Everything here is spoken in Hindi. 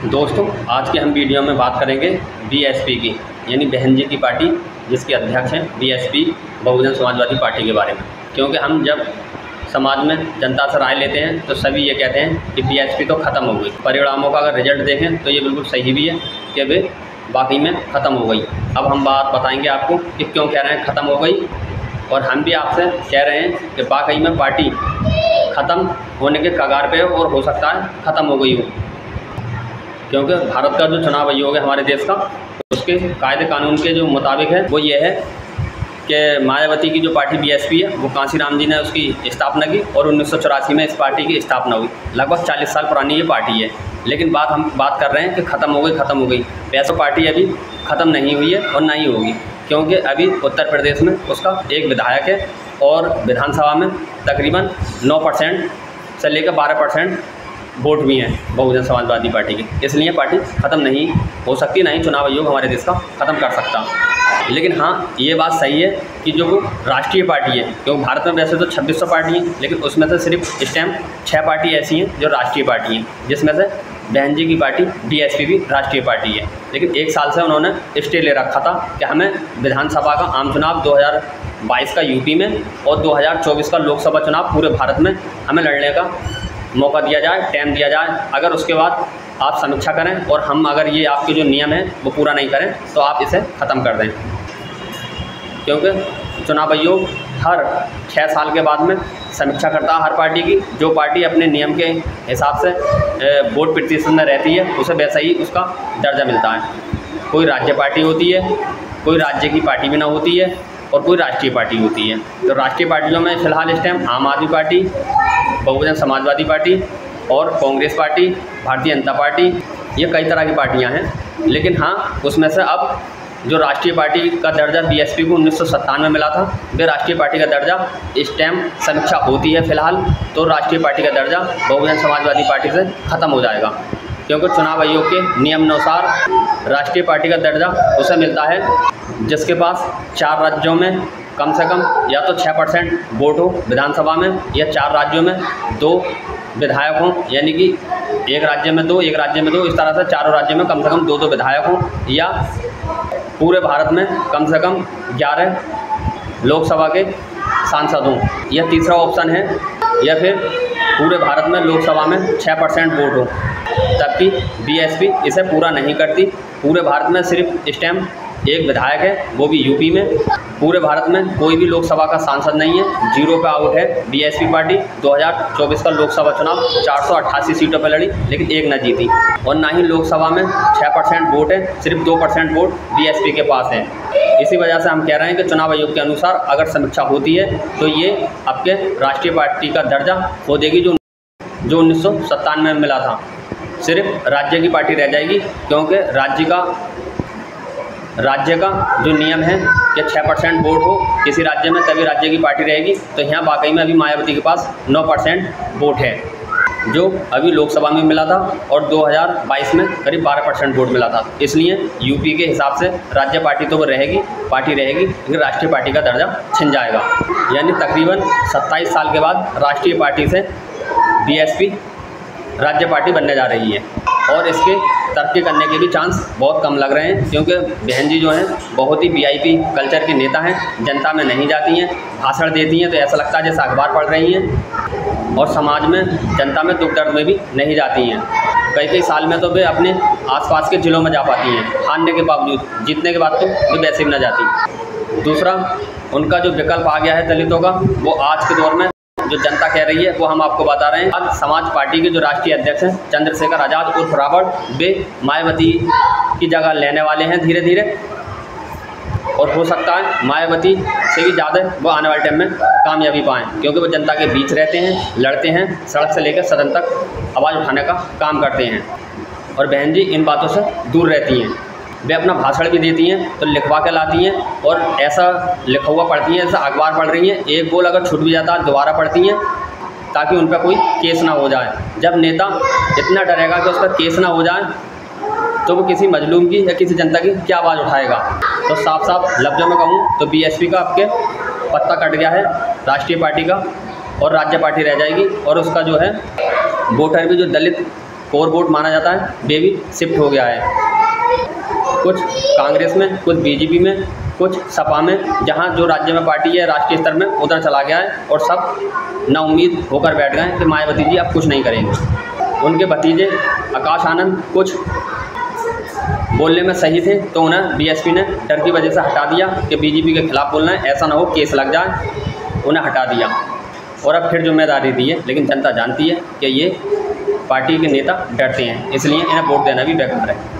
दोस्तों, आज के हम वीडियो में बात करेंगे बीएसपी की, यानी बहन जी की पार्टी, जिसके अध्यक्ष हैं बीएसपी बहुजन समाजवादी पार्टी के बारे में। क्योंकि हम जब समाज में जनता से राय लेते हैं तो सभी ये कहते हैं कि बीएसपी तो ख़त्म हो गई। परिणामों का अगर रिजल्ट देखें तो ये बिल्कुल सही भी है कि वे वाकई में ख़त्म हो गई। अब हम बात बताएंगे आपको कि क्यों कह रहे हैं ख़त्म हो गई, और हम भी आपसे कह रहे हैं कि वाकई में पार्टी ख़त्म होने के कगार पे और हो सकता है ख़त्म हो गई हो। क्योंकि भारत का जो चुनाव आयोग है हमारे देश का, उसके कायदे कानून के जो मुताबिक है वो ये है कि मायावती की जो पार्टी बीएसपी है वो कांशीराम जी ने उसकी स्थापना की और 1984 में इस पार्टी की स्थापना हुई। लगभग 40 साल पुरानी ये पार्टी है। लेकिन हम बात कर रहे हैं कि ख़त्म हो गई। वैसे पार्टी अभी ख़त्म नहीं हुई है और ना ही होगी, क्योंकि अभी उत्तर प्रदेश में उसका एक विधायक है और विधानसभा में तकरीबन 9% से लेकर 12% वोट भी हैं बहुजन समाजवादी पार्टी के। इसलिए पार्टी ख़त्म नहीं हो सकती, ना ही चुनाव आयोग हमारे देश का ख़त्म कर सकता। लेकिन हाँ, ये बात सही है कि जो वो राष्ट्रीय पार्टी है, क्योंकि भारत में वैसे तो 2600 पार्टी हैं, लेकिन उसमें से सिर्फ इस टाइम 6 पार्टी ऐसी हैं जो राष्ट्रीय पार्टी हैं, जिसमें से बहन जी की पार्टी बीएसपी भी राष्ट्रीय पार्टी है। लेकिन 1 साल से उन्होंने स्टे ले रखा था कि हमें विधानसभा का आम चुनाव 2022 का यूपी में और 2024 का लोकसभा चुनाव पूरे भारत में हमें लड़ने का मौका दिया जाए, टाइम दिया जाए। अगर उसके बाद आप समीक्षा करें और हम अगर ये आपके जो नियम हैं वो पूरा नहीं करें तो आप इसे ख़त्म कर दें। क्योंकि चुनाव आयोग हर 6 साल के बाद में समीक्षा करता है हर पार्टी की। जो पार्टी अपने नियम के हिसाब से वोट प्रतिशत में रहती है उसे वैसा ही उसका दर्जा मिलता है। कोई राज्य पार्टी होती है, कोई राज्य की पार्टी भी ना होती है, और कोई राष्ट्रीय पार्टी होती है। तो राष्ट्रीय पार्टियों में फ़िलहाल इस टाइम आम आदमी पार्टी, बहुजन समाजवादी पार्टी और कांग्रेस पार्टी, भारतीय जनता पार्टी, ये कई तरह की पार्टियां हैं। लेकिन हाँ, उसमें से अब जो राष्ट्रीय पार्टी का दर्जा बीएसपी को 1997 में मिला था, वे राष्ट्रीय पार्टी का दर्जा इस टाइम समीक्षा होती है फ़िलहाल, तो राष्ट्रीय पार्टी का दर्जा बहुजन समाजवादी पार्टी से ख़त्म हो जाएगा। क्योंकि चुनाव आयोग के नियम अनुसार राष्ट्रीय पार्टी का दर्जा उसे मिलता है जिसके पास 4 राज्यों में कम से कम या तो 6% वोट हो विधानसभा में, या 4 राज्यों में 2 विधायक हों, यानी कि एक राज्य में 2, एक राज्य में 2, इस तरह से चारों राज्यों में कम से कम 2 विधायक हों, या पूरे भारत में कम से कम 11 लोकसभा के सांसद हों। यह तीसरा ऑप्शन है, या फिर पूरे भारत में लोकसभा में 6% वोट हो। तबकि बीएसपी इसे पूरा नहीं करती। पूरे भारत में सिर्फ इस टाइम एक विधायक है, वो भी यूपी में। पूरे भारत में कोई भी लोकसभा का सांसद नहीं है, 0 पे आउट है बीएसपी पार्टी। 2024 का लोकसभा चुनाव 488 सीटों पर लड़ी, लेकिन एक न जीती। और ना ही लोकसभा में 6% वोट है, सिर्फ 2% वोट बीएसपी के पास है। इसी वजह से हम कह रहे हैं कि चुनाव आयोग के अनुसार अगर समीक्षा होती है तो ये आपके राष्ट्रीय पार्टी का दर्जा खो देगी, जो 1997 में मिला था। सिर्फ राज्य की पार्टी रह जाएगी, क्योंकि राज्य का जो नियम है कि 6% वोट हो किसी राज्य में तभी राज्य की पार्टी रहेगी। तो यहाँ वाकई में अभी मायावती के पास 9% वोट है, जो अभी लोकसभा में मिला था, और 2022 में करीब 12% वोट मिला था। इसलिए यूपी के हिसाब से राज्य पार्टी तो वो पार्टी रहेगी, लेकिन राष्ट्रीय पार्टी का दर्जा छिन जाएगा। यानी तकरीबन 27 साल के बाद राष्ट्रीय पार्टी से बीएसपी राज्य पार्टी बनने जा रही है, और इसके तरक्की करने के भी चांस बहुत कम लग रहे हैं। क्योंकि बहन जी जो हैं बहुत ही वीआईपी कल्चर के नेता हैं, जनता में नहीं जाती हैं, भाषण देती हैं तो ऐसा लगता है जैसे अखबार पढ़ रही हैं, और समाज में जनता में दुख दर्द में भी नहीं जाती हैं। कई साल में तो वे अपने आसपास के जिलों में जा पाती हैं, हारने के बावजूद। जीतने के बाद तो वे वैसे भी न जाती। दूसरा, उनका जो विकल्प आ गया है दलितों का, वो आज के दौर में जो जनता कह रही है वो हम आपको बता रहे हैं। आज समाज पार्टी के जो राष्ट्रीय अध्यक्ष हैं चंद्रशेखर आज़ाद उर्फ रावण, वे मायावती की जगह लेने वाले हैं धीरे धीरे, और हो सकता है मायावती से भी ज़्यादा वो आने वाले टाइम में कामयाबी पाएँ, क्योंकि वो जनता के बीच रहते हैं, लड़ते हैं, सड़क से लेकर सदन तक आवाज़ उठाने का काम करते हैं। और बहन जी इन बातों से दूर रहती हैं। वे अपना भाषण भी देती हैं तो लिखवा के लाती हैं, और ऐसा लिखा हुआ पढ़ती हैं जैसा अखबार पढ़ रही हैं। एक बोल अगर छूट भी जाता है दोबारा पढ़ती हैं, ताकि उन पर कोई केस ना हो जाए। जब नेता इतना डरेगा कि उस पर केस ना हो जाए तो वो किसी मजलूम की या किसी जनता की क्या आवाज़ उठाएगा। तो साफ साफ लफ्ज़ों में कहूँ तो बीएसपी का आपके पत्ता कट गया है राष्ट्रीय पार्टी का, और राज्य पार्टी रह जाएगी। और उसका जो है वोटर भी जो दलित कोर वोट माना जाता है, वे भी शिफ्ट हो गया है, कुछ कांग्रेस में, कुछ बीजेपी में, कुछ सपा में, जहां जो राज्य में पार्टी है राष्ट्रीय स्तर में उधर चला गया है और सब नाउम्मीद होकर बैठ गए हैं कि मायावती जी अब कुछ नहीं करेंगे। उनके भतीजे आकाश आनंद कुछ बोलने में सही थे तो उन्हें बीएसपी ने डर की वजह से हटा दिया कि बीजेपी के खिलाफ बोलना है, ऐसा ना हो केस लग जाए, उन्हें हटा दिया और अब फिर जिम्मेदारी दी है। लेकिन जनता जानती है कि ये पार्टी के नेता डरते हैं, इसलिए इन्हें वोट देना भी बेकार है।